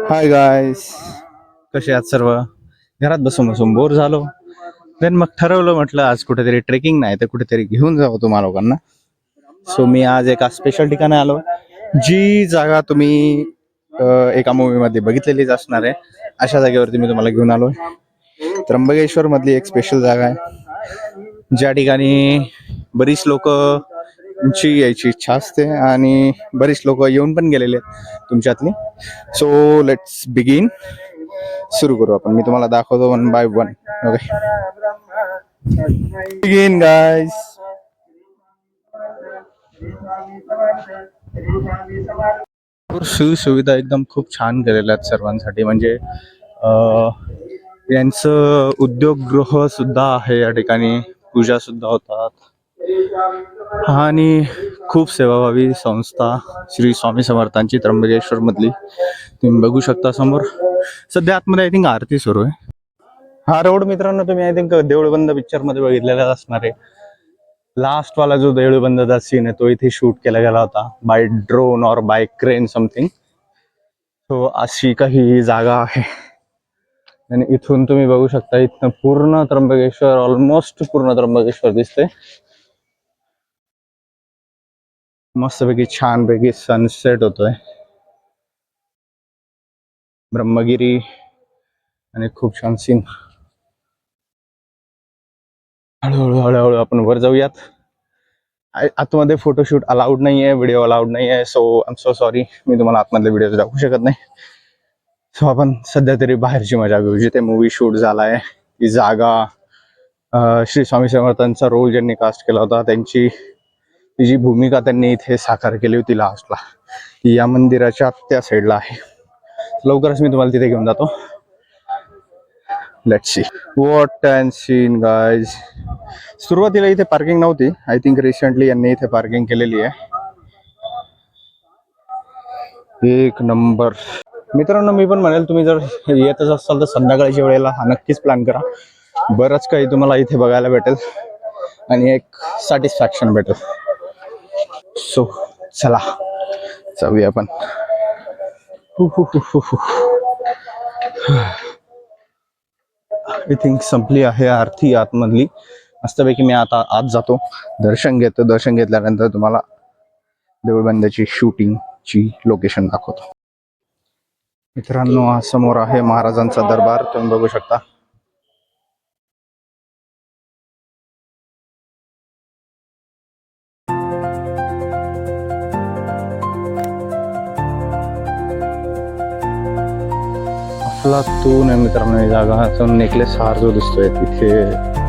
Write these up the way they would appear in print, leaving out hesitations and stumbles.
हाय guys, कसे आहात सर्व? घरात बसून बसून बोर झालो. देन मग ठरवलं, म्हटलं आज कुठेतरी ट्रेकिंग नाही तर कुठेतरी घेऊन जावं तुम्हा लोकांना. सो मी आज एका स्पेशल ठिकाणी आलो, जी जागा तुम्ही एका मूवी मध्ये बघितलेलीच असणार आहे. अशा जागेवरती मी तुम्हाला घेऊन आलो. त्र्यंबकेश्वर मधली एक स्पेशल जागा आहे, ज्या ठिकाणी बरीच लोक ची यायची इच्छा असते आणि बरीच लोक येऊन पण गेलेले आहेत तुमच्यातली. So let's begin. सुरू करू आपण. मी तुम्हाला दाखवतो one by one. Okay, begin guys. सुविधा एकदम खूप छान केलेल्या आहेत सर्वांसाठी. म्हणजे यांचं उद्योगगृह सुद्धा आहे या ठिकाणी, पूजा सुद्धा होतात आणि खूप सेवाभावी संस्था श्री स्वामी समर्थांची त्र्यंबकेश्वर मधली तुम्ही बघू शकता समोर. सध्या आतमध्ये आय थिंक आरती सुरू आहे. हा रोड मित्रांनो तुम्ही आय थिंक देऊळबंद पिक्चर मध्ये बघितलेला असणार आहे. लास्ट वाला जो देऊळबंदचा सीन आहे तो इथे शूट केला गेला होता बाय ड्रोन और बाय क्रेन समथिंग. तो अशी काही जागा आहे आणि इथून तुम्ही बघू शकता, इथनं पूर्ण त्र्यंबकेश्वर, ऑलमोस्ट पूर्ण त्र्यंबकेश्वर दिसते. मस्तपैकी छानपैकी सनसेट होतोय, ब्रह्मगिरी आणि खूप छान सीन. हळूहळू हळूहळू आपण वर जाऊयात. आतमध्ये फोटोशूट अलाउड नाही आहे, व्हिडिओ अलाउड नाही आहे. So I am so sorry, मी तुम्हाला आतमधले व्हिडिओ दाखवू शकत नाही. सो आपण सध्या तरी बाहेरची मजा घेऊ, जिथे मूवी शूट झालाय. ही जागा श्री स्वामी समर्थांचा रोल ज्यांनी कास्ट केला होता त्यांची जी भूमिका त्यांनी इथे साकार केली होती लास्टला, या मंदिराच्या त्या साईडला आहे. लवकरच मी तुम्हाला तिथे घेऊन जातो. Let's see what and seen guys. सुरुवातीला इथे पार्किंग नव्हती. आय थिंक रिसेंटली यांनी इथे पार्किंग केलेली आहे. एक नंबर. मित्रांनो मी पण म्हणेल, तुम्ही जर येतच असाल तर संध्याकाळच्या वेळेला हा नक्कीच प्लॅन करा. बरंच काही तुम्हाला इथे बघायला भेटेल आणि एक सॅटिस्फॅक्शन भेटेल. सो चला जाऊया आपण. आय थिंक संपली आहे आरती आतमधली. मस्तपैकी मी आता आत जातो, दर्शन घेतो. दर्शन घेतल्यानंतर तुम्हाला देऊळबंदाची शूटिंगची लोकेशन दाखवतो. मित्रांनो हा समोर आहे महाराजांचा दरबार, तुम्ही बघू शकता. अफलातून आहे मित्रांनो ही जागा. नेकलेस हार जो दिसतोय तिथे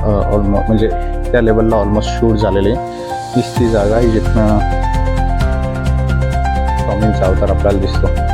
ऑलमोस्ट म्हणजे त्या लेवलला ऑलमोस्ट शूट झालेले. हीच ती जागा आहे जिथनं स्वामींचा अवतार आपल्याला दिसतो.